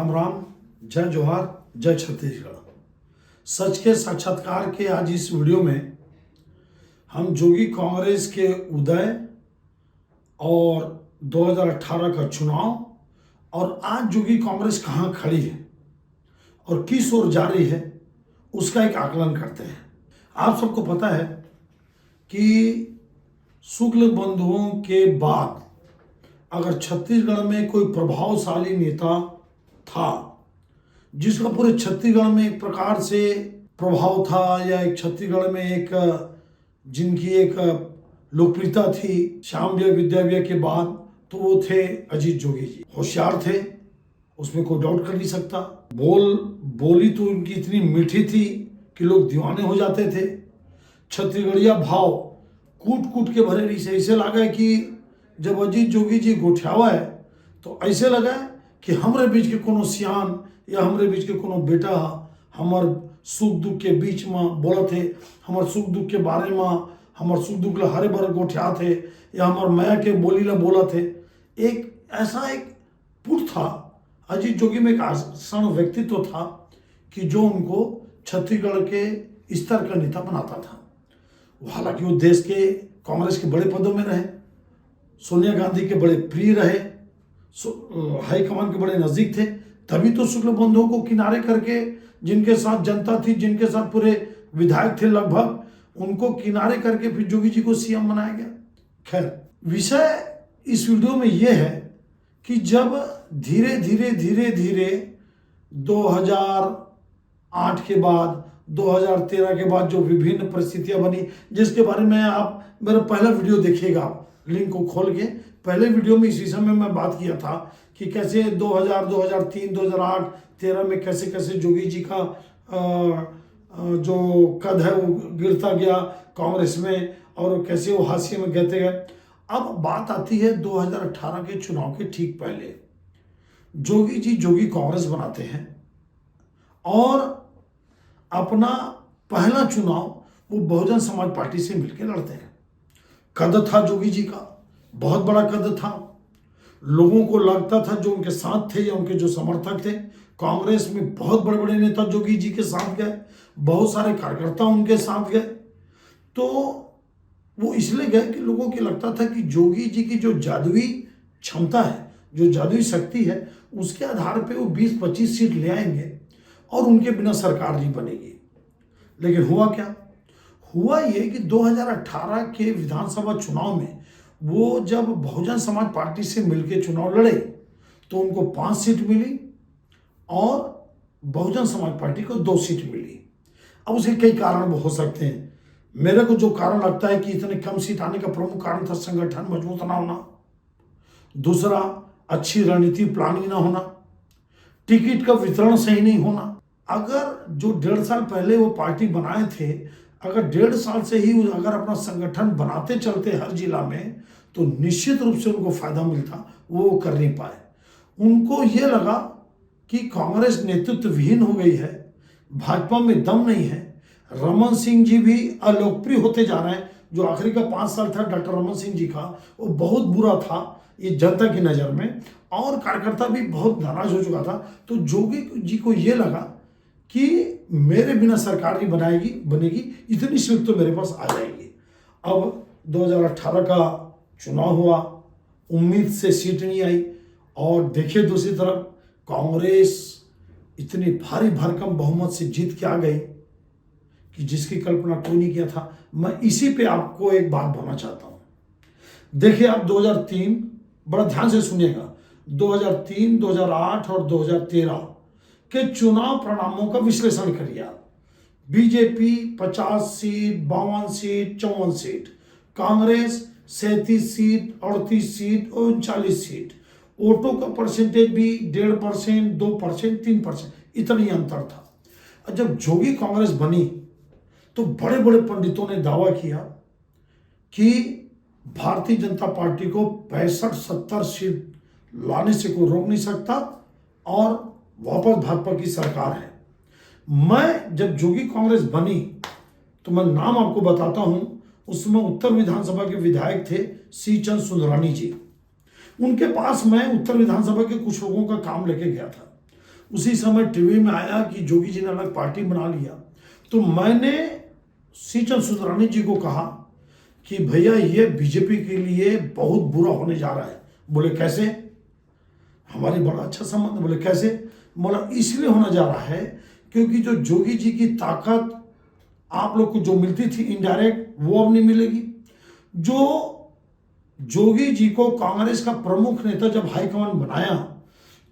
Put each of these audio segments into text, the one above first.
राम राम, जय जोहार, जय छत्तीसगढ़। सच के साक्षात्कार के आज इस वीडियो में हम जोगी कांग्रेस के उदय और 2018 का चुनाव और आज जोगी कांग्रेस कहाँ खड़ी है और किस ओर जा रही है उसका एक आकलन करते हैं। आप सबको पता है कि शुक्ल बंधुओं के बाद अगर छत्तीसगढ़ में कोई प्रभावशाली नेता था जिसका पूरे छत्तीसगढ़ में एक प्रकार से प्रभाव था या एक छत्तीसगढ़ में एक जिनकी एक लोकप्रियता थी श्याम विद्या के बाद, तो वो थे अजीत जोगी जी। होशियार थे, उसमें कोई डाउट कर नहीं सकता। बोली तो उनकी इतनी मीठी थी कि लोग दीवाने हो जाते थे। छत्तीसगढ़िया भाव कूट कूट के भरे रही से ऐसे लगा कि जब अजीत जोगी जी गोठियावा है तो ऐसे लगा कि हमारे बीच के कोनो सियान या हमारे बीच के कोनो बेटा हमार सुख दुख के बीच में बोला थे, हमार सुख दुख के बारे में, हमार सुख दुख ला हरे भरे गोठिया थे या हमार माया के बोली ला बोला थे। एक ऐसा एक पुट था अजीत जोगी में, एक आसन व्यक्तित्व था कि जो उनको छत्तीसगढ़ के स्तर का नेता बनाता था। हालांकि वो देश के कांग्रेस के बड़े पदों में रहे, सोनिया गांधी के बड़े प्रिय रहे, हाईकमान के बड़े नजदीक थे, तभी तो शुक्ल बंधुओं को किनारे करके जिनके साथ जनता थी, जिनके साथ पूरे विधायक थे लगभग, उनको किनारे करके फिर जोगी जी को सीएम बनाया गया। खैर, विषय इस वीडियो में यह है कि जब धीरे धीरे 2008 के बाद 2013 के बाद जो विभिन्न परिस्थितियां बनी, जिसके बारे में आप मेरा पहला वीडियो देखिएगा, लिंक को खोल के। पहले वीडियो में इस विषय में मैं बात किया था कि कैसे 2000, 2003, 2008, 2013 में कैसे कैसे जोगी जी का जो कद है वो गिरता गया कांग्रेस में और कैसे वो हाशिए में गिरते गए। अब बात आती है 2018 के चुनाव के ठीक पहले। जोगी जी जोगी कांग्रेस बनाते हैं और अपना पहला चुनाव वो बहुजन समाज पार्टी से मिलकर लड़ते हैं। कद था जोगी जी का, बहुत बड़ा कद था। लोगों को लगता था जो उनके साथ थे या उनके जो समर्थक थे, कांग्रेस में बहुत बड़े बड़े नेता जोगी जी के साथ गए, बहुत सारे कार्यकर्ता उनके साथ गए। तो वो इसलिए गए कि लोगों को लगता था कि जोगी जी की जो जादुई क्षमता है, जो जादुई शक्ति है, उसके आधार पे वो 20-25 सीट ले आएंगे और उनके बिना सरकार नहीं बनेगी। लेकिन हुआ क्या? हुआ ये कि 2018 के विधानसभा चुनाव में वो जब बहुजन समाज पार्टी से मिलकर चुनाव लड़े तो उनको 5 सीट मिली और बहुजन समाज पार्टी को 2 सीट मिली। अब उसके कई कारण हो सकते हैं। मेरे को जो कारण लगता है कि इतने कम सीट आने का प्रमुख कारण था संगठन मजबूत ना होना, दूसरा अच्छी रणनीति प्लानिंग ना होना, टिकट का वितरण सही नहीं होना। अगर जो 1.5 साल पहले वो पार्टी बनाए थे, अगर 1.5 साल से ही अगर अपना संगठन बनाते चलते हर जिला में, तो निश्चित रूप से उनको फायदा मिलता। वो कर नहीं पाए। उनको ये लगा कि कांग्रेस नेतृत्व विहीन हो गई है, भाजपा में दम नहीं है, रमन सिंह जी भी अलोकप्रिय होते जा रहे हैं। जो आखिरी का 5 साल था डॉक्टर रमन सिंह जी का, वो बहुत बुरा था ये जनता की नज़र में, और कार्यकर्ता भी बहुत नाराज हो चुका था। तो जोगी जी को ये लगा कि मेरे बिना सरकार नहीं बनेगी, इतनी सीट तो मेरे पास आ जाएगी। अब 2018 का चुनाव हुआ, उम्मीद से सीट नहीं आई, और देखिए दूसरी तरफ कांग्रेस इतनी भारी भरकम बहुमत से जीत के आ गई कि जिसकी कल्पना कोई नहीं किया था। मैं इसी पे आपको एक बात बोलना चाहता हूँ। देखिए आप 2003, बड़ा ध्यान से सुनिएगा, 2003, 2008 और 2013 के चुनाव परिणामों का विश्लेषण करिए आप। BJP 50 seat, 52 seat, 54 seat, Congress 37 seat, 38 seat और 39 सीट। वोटों का परसेंटेज भी 1.5%, 2%, 3%, इतना ही अंतर था। जब जोगी कांग्रेस बनी तो बड़े बड़े पंडितों ने दावा किया कि भारतीय जनता पार्टी को 65-70 सीट लाने से कोई रोक नहीं सकता और वापस भाजपा की सरकार है। मैं जब जोगी कांग्रेस बनी तो मैं नाम आपको बताता हूं, उसमें उत्तर विधानसभा के विधायक थे सी चंद सुंदरानी जी। उनके पास मैं उत्तर विधानसभा के कुछ लोगों का काम लेके गया था। उसी समय टीवी में आया कि जोगी जी ने अलग पार्टी बना लिया। तो मैंने सी सुंदरानी जी को कहा कि भैया ये बीजेपी के लिए बहुत बुरा होने जा रहा है। बोले कैसे? हमारी बड़ा अच्छा संबंध। बोले कैसे? बोला इसलिए होना जा रहा है क्योंकि जो जोगी जी की ताकत आप लोग को जो मिलती थी इनडायरेक्ट, वो अब नहीं मिलेगी। जो जोगी जी को कांग्रेस का प्रमुख नेता जब हाईकमान बनाया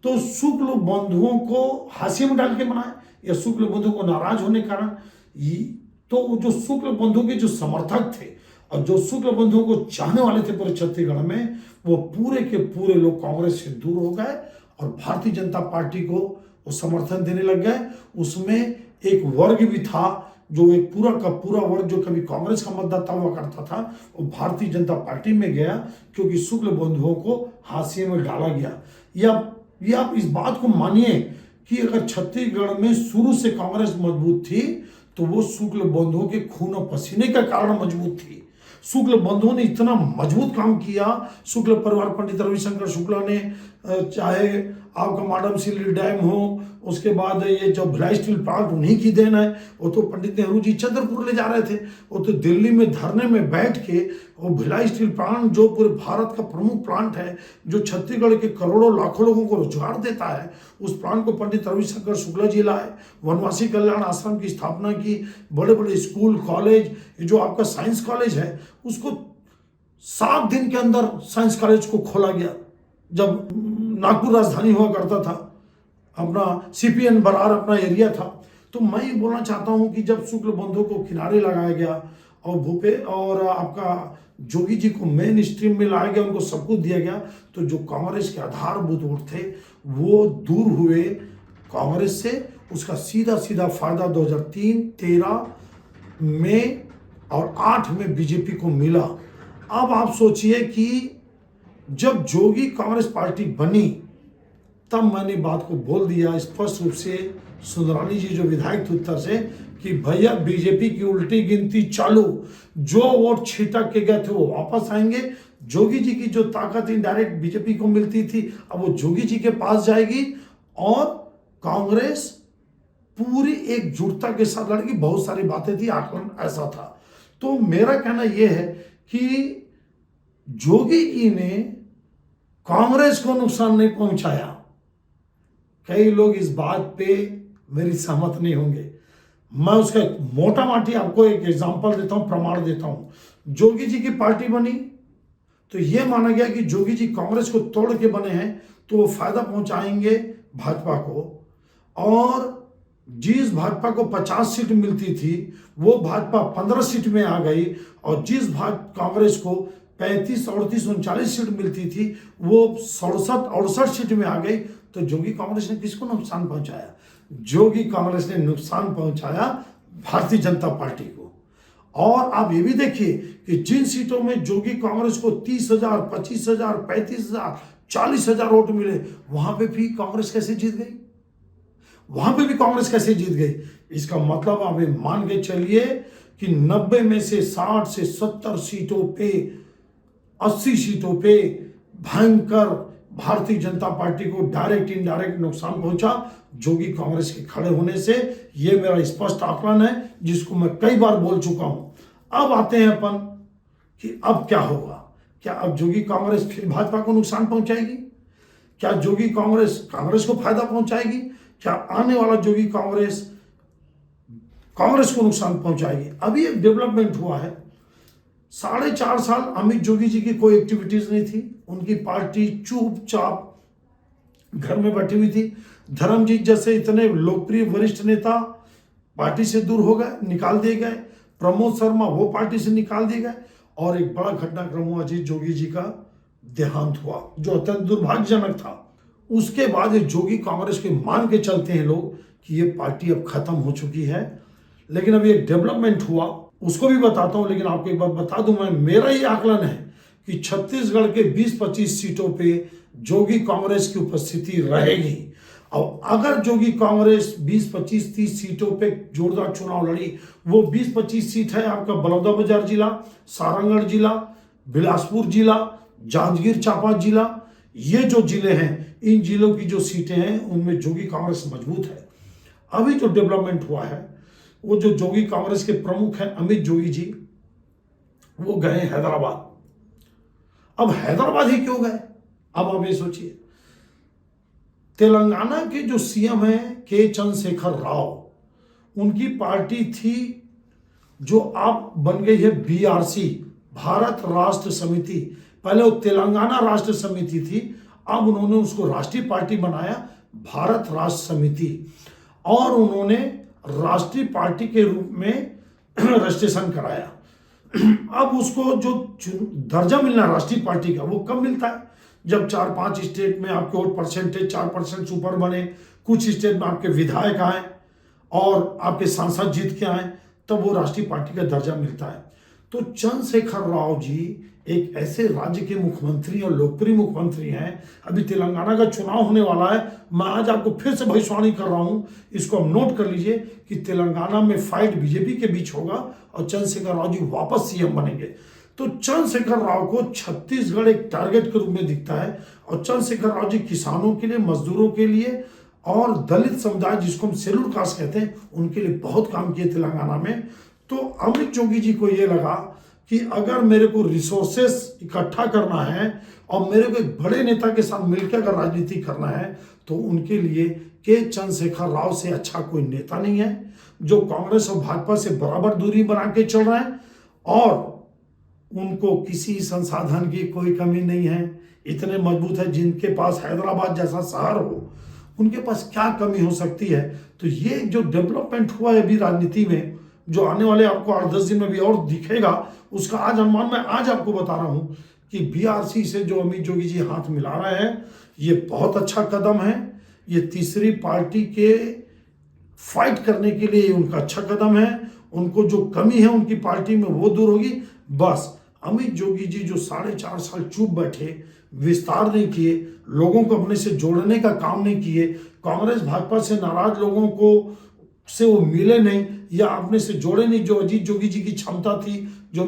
तो शुक्ल बंधुओं को हाशिए में डाल के बनाया, या शुक्ल बंधुओं को नाराज होने के कारण तो जो शुक्ल बंधुओं के जो समर्थक थे और जो शुक्ल बंधुओं को चाहने वाले थे पूरे छत्तीसगढ़ में, वो पूरे के पूरे लोग कांग्रेस से दूर हो गए और भारतीय जनता पार्टी को वो समर्थन देने लग गए। उसमें एक वर्ग भी था जो एक पूरा का पूरा वर्ग जो कभी कांग्रेस का मतदाता हुआ करता था, वो भारतीय जनता पार्टी में गया क्योंकि शुक्ल बंधुओं को हाशिए में डाला गया। या आप इस बात को मानिए कि अगर छत्तीसगढ़ में शुरू से कांग्रेस मजबूत थी तो वो शुक्ल बंधुओं के खून और पसीने का कारण मजबूत थी। शुक्ल बंधुओं ने इतना मजबूत काम किया। शुक्ल परिवार, पंडित रविशंकर शुक्ला ने, चाहे आपका माडम सिल्ली डैम हो, उसके बाद ये जो भिलाई स्टील प्लांट उन्हीं की देन है। वो तो पंडित नेहरू जी चंद्रपुर ले जा रहे थे, वो तो दिल्ली में धरने में बैठ के वो भिलाई स्टील प्लांट जो पूरे भारत का प्रमुख प्लांट है, जो छत्तीसगढ़ के करोड़ों लाखों लोगों को रोजगार देता है, उस प्लांट को पंडित रविशंकर शुक्ला जी लाए। वनवासी कल्याण आश्रम की स्थापना की, बड़े बड़े स्कूल कॉलेज, जो आपका साइंस कॉलेज है उसको 7 दिन के अंदर साइंस कॉलेज को खोला गया। जब नागपुर राजधानी हुआ करता था, अपना सीपीएन बरार अपना एरिया था। तो मैं ये बोलना चाहता हूं कि जब शुक्ल बंधुओं को किनारे लगाया गया और आपका जोगी जी को मेन स्ट्रीम में लाया गया, उनको सब कुछ दिया गया, तो जो कांग्रेस के आधारभूत वोट थे वो दूर हुए कांग्रेस से। उसका सीधा सीधा फायदा 2003, 13 में और 8 में बीजेपी को मिला। अब आप सोचिए कि जब जोगी कांग्रेस पार्टी बनी तब मैंने बात को बोल दिया स्पष्ट रूप से सुंदरानी जी जो विधायक थे उत्तर से कि भैया बीजेपी की उल्टी गिनती चालू, जो वोट छिटक के गए थे वो वापस आएंगे। जोगी जी की जो ताकत इनडायरेक्ट बीजेपी को मिलती थी अब वो जोगी जी के पास जाएगी और कांग्रेस पूरी एकजुटता के साथ लड़ेगी। बहुत सारी बातें थी, आकलन ऐसा था। तो मेरा कहना यह है कि जोगी जी ने कांग्रेस को नुकसान नहीं पहुंचाया। कई लोग इस बात पे मेरी सहमत नहीं होंगे। मैं उसका मोटा माटी आपको एक एग्जांपल देता हूं, प्रमाण देता हूं। जोगी जी की पार्टी बनी तो यह माना गया कि जोगी जी कांग्रेस को तोड़ के बने हैं तो वो फायदा पहुंचाएंगे भाजपा को, और जिस भाजपा को 50 सीट मिलती थी वो भाजपा 15 सीट में आ गई, और जिस कांग्रेस को 35, 38, 39 सीट मिलती थी वो 67, 68 सीट में आ गई। तो जोगी कांग्रेस ने किसको नुकसान पहुंचाया? जोगी कांग्रेस ने नुकसान पहुंचाया भारतीय जनता पार्टी को। और आप ये भी देखिए कि जिन सीटों में जोगी कांग्रेस को 30,000, 25,000, 35,000, 40,000 वोट मिले, वहां पे भी कांग्रेस कैसे जीत गई? वहां पे भी कांग्रेस कैसे जीत गई? इसका मतलब आप मान के चलिए कि 90 में से 60 से 70 सीटों पे, 80 सीटों पे भयंकर भारतीय जनता पार्टी को डायरेक्ट इनडायरेक्ट नुकसान पहुंचा जोगी कांग्रेस के खड़े होने से। यह मेरा स्पष्ट आकलन है जिसको मैं कई बार बोल चुका हूं। अब आते हैं अपन कि अब क्या होगा। क्या अब जोगी कांग्रेस फिर भाजपा को नुकसान पहुंचाएगी? क्या जोगी कांग्रेस कांग्रेस को फायदा पहुंचाएगी? क्या आने वाला जोगी कांग्रेस को नुकसान पहुंचाएगी? अभी एक डेवलपमेंट हुआ है। 4.5 साल अमित जोगी जी की कोई एक्टिविटीज नहीं थी, उनकी पार्टी चुपचाप घर में बैठी हुई थी। धर्मजीत जैसे इतने लोकप्रिय वरिष्ठ नेता पार्टी से दूर हो गए, निकाल दिए गए। प्रमोद शर्मा वो पार्टी से निकाल दिए गए, और एक बड़ा घटनाक्रम हुआ जी, जोगी जी का देहांत हुआ जो अत्यंत दुर्भाग्यजनक था। उसके बाद जोगी कांग्रेस के मान के चलते हैं लोग कि ये पार्टी अब खत्म हो चुकी है। लेकिन अभी एक डेवलपमेंट हुआ, उसको भी बताता हूं। लेकिन आपको एक बात बता दूं, मैं मेरा ये आकलन है कि छत्तीसगढ़ के 20-25 सीटों पे जोगी कांग्रेस की उपस्थिति रहेगी। और अगर जोगी कांग्रेस 20, 25, 30 सीटों पे जोरदार चुनाव लड़ी, वो 20-25 सीट है आपका बलौदाबाजार जिला, सारंगढ़ जिला, बिलासपुर जिला, जांजगीर चांपा जिला। ये जो जिले हैं इन जिलों की जो सीटें हैं उनमें जोगी कांग्रेस मजबूत है। अभी जो डेवलपमेंट हुआ है, वो जो जोगी कांग्रेस के प्रमुख हैं अमित जोगी जी, वो गए हैदराबाद। अब हैदराबाद ही क्यों गए? अब आप ये सोचिए, तेलंगाना के जो सीएम हैं के चंद्रशेखर राव, उनकी पार्टी थी जो अब बन गई है बीआरसी, भारत राष्ट्र समिति। पहले वो तेलंगाना राष्ट्र समिति थी, अब उन्होंने उसको राष्ट्रीय पार्टी बनाया, भारत राष्ट्र समिति, और उन्होंने राष्ट्रीय पार्टी के रूप में रजिस्ट्रेशन कराया। अब उसको जो दर्जा मिलना राष्ट्रीय पार्टी का, वो कब मिलता है? जब 4-5 स्टेट में आपके वोट परसेंटेज 4% ऊपर बने, कुछ स्टेट में आपके विधायक आए और आपके सांसद जीत के आए, तब वो राष्ट्रीय पार्टी का दर्जा मिलता है। तो चंद्रशेखर राव जी एक ऐसे राज्य के मुख्यमंत्री और लोकप्रिय मुख्यमंत्री हैं। अभी तेलंगाना का चुनाव होने वाला है, मैं आज आपको फिर से भविष्यवाणी कर रहा हूं, इसको आप नोट कर लीजिए कि तेलंगाना में फाइट बीजेपी के बीच होगा और चंद्रशेखर राव जी वापस सीएम बनेंगे। तो चंद्रशेखर राव को छत्तीसगढ़ एक टारगेट के रूप में दिखता है, और चंद्रशेखर राव जी किसानों के लिए, मजदूरों के लिए और दलित समुदाय जिसको हम शेड्यूल कास्ट कहते हैं, उनके लिए बहुत काम किए तेलंगाना में। तो अमित जोगी जी को ये लगा कि अगर मेरे को रिसोर्सेस इकट्ठा करना है और मेरे को एक बड़े नेता के साथ मिलकर अगर राजनीति करना है, तो उनके लिए के चंद्रशेखर राव से अच्छा कोई नेता नहीं है, जो कांग्रेस और भाजपा से बराबर दूरी बना के चल रहे हैं और उनको किसी संसाधन की कोई कमी नहीं है, इतने मजबूत है। जिनके पास हैदराबाद जैसा शहर हो, उनके पास क्या कमी हो सकती है? तो ये जो डेवलपमेंट हुआ है अभी राजनीति में, जो आने वाले आपको 8-10 दिन में भी और दिखेगा, उसका आज अनुमान मैं आज आपको बता रहा हूं कि बीआरसी से जो अमित जोगी जी हाथ मिला रहे हैं, ये बहुत अच्छा कदम है। ये तीसरी पार्टी के फाइट करने के लिए उनका अच्छा कदम है। उनको जो कमी है उनकी पार्टी में वो दूर होगी। बस अमित जोगी जी जो 4.5 साल चुप बैठे, विस्तार नहीं किए, लोगों को अपने से जोड़ने का काम नहीं किए, कांग्रेस भाजपा से नाराज लोगों को से वो मिले नहीं या अपने से जोड़े नहीं। जो अजीत जोगी जी की क्षमता थी, जो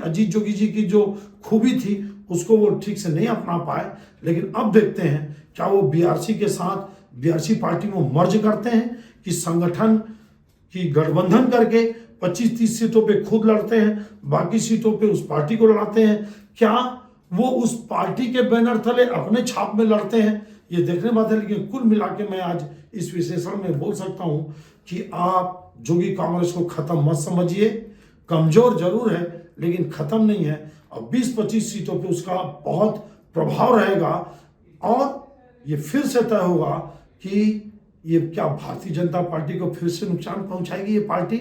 अजीत जोगी जी की जो खूबी थी, उसको वो ठीक से नहीं अपना पाए। लेकिन अब देखते हैं क्या वो बीआरसी के साथ बीआरसी पार्टी में मर्ज करते हैं कि संगठन की गठबंधन करके 25-30 सीटों पे खुद लड़ते हैं, बाकी सीटों पे उस पार्टी को लड़ाते हैं। क्या वो उस पार्टी के बैनर तले अपने छाप में लड़ते हैं? ये देखने बात है। लेकिन कुल मिला के मैं आज इस विश्लेषण में बोल सकता हूं कि आप जोगी कांग्रेस को खत्म मत समझिए। कमजोर जरूर है लेकिन खत्म नहीं है, और 20-25 सीटों पे उसका बहुत प्रभाव रहेगा। और ये फिर से तय होगा कि ये क्या भारतीय जनता पार्टी को फिर से नुकसान पहुंचाएगी ये पार्टी।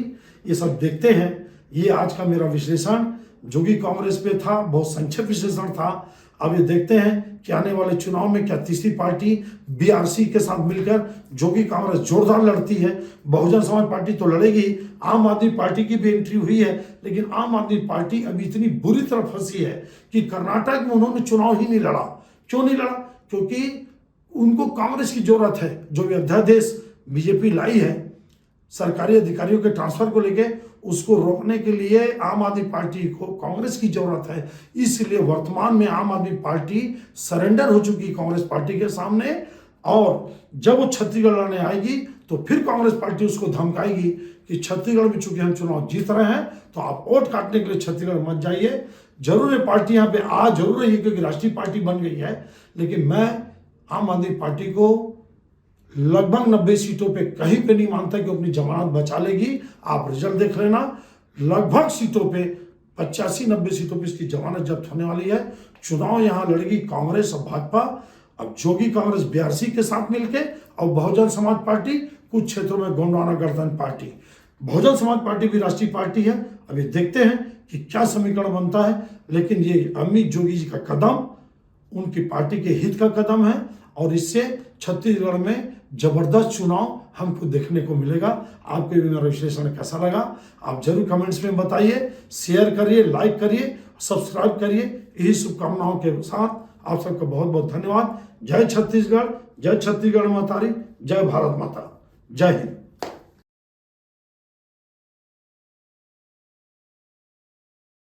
ये सब देखते हैं। ये आज का मेरा विश्लेषण जोगी कांग्रेस पे था, बहुत संक्षिप्त विश्लेषण था। अब ये देखते हैं कि आने वाले चुनाव में क्या तीसरी पार्टी बीआरसी के साथ मिलकर जोगी कांग्रेस जोरदार लड़ती है। बहुजन समाज पार्टी तो लड़ेगी, आम आदमी पार्टी की भी एंट्री हुई है, लेकिन आम आदमी पार्टी अभी इतनी बुरी तरह फंसी है कि कर्नाटक में उन्होंने चुनाव ही नहीं लड़ा। क्यों नहीं लड़ा? क्योंकि उनको कांग्रेस की जरूरत है। जो अध्यादेश बीजेपी लाई है सरकारी अधिकारियों के ट्रांसफर को लेके, उसको रोकने के लिए आम आदमी पार्टी को कांग्रेस की जरूरत है। इसलिए वर्तमान में आम आदमी पार्टी सरेंडर हो चुकी कांग्रेस पार्टी के सामने, और जब वो छत्तीसगढ़ लड़ने आएगी तो फिर कांग्रेस पार्टी उसको धमकाएगी कि छत्तीसगढ़ में चूंकि हम चुनाव जीत रहे हैं तो आप वोट काटने के लिए छत्तीसगढ़ मत जाइए। जरूर है पार्टी यहाँ पे आ जरूर रही है क्योंकि राष्ट्रीय पार्टी बन गई है, लेकिन मैं आम आदमी पार्टी को लगभग 90 सीटों पे कहीं पे नहीं मानता कि अपनी जमानत बचा लेगी। आप रिजल्ट देख लेना, लगभग सीटों पे 85-90 सीटों पे इसकी जमानत जब्त होने वाली है। चुनाव यहां लड़ेगी कांग्रेस और भाजपा। अब जोगी कांग्रेस बीआरसी के साथ मिलके, और बहुजन समाज पार्टी कुछ क्षेत्रों में गोंडवाना गठबंधन पार्टी। बहुजन समाज पार्टी भी राष्ट्रीय पार्टी है। अभी देखते हैं कि क्या समीकरण बनता है, लेकिन ये अमित जोगी जी का कदम उनकी पार्टी के हित का कदम है, और इससे छत्तीसगढ़ में जबरदस्त चुनाव हमको देखने को मिलेगा। आपको भी मेरा विश्लेषण कैसा लगा आप जरूर कमेंट्स में बताइए, शेयर करिए, लाइक करिए, सब्सक्राइब करिए। यही शुभकामनाओं के साथ आप सबका बहुत बहुत धन्यवाद। जय छत्तीसगढ़, जय छत्तीसगढ़ मातारी, जय भारत माता, जय हिंद।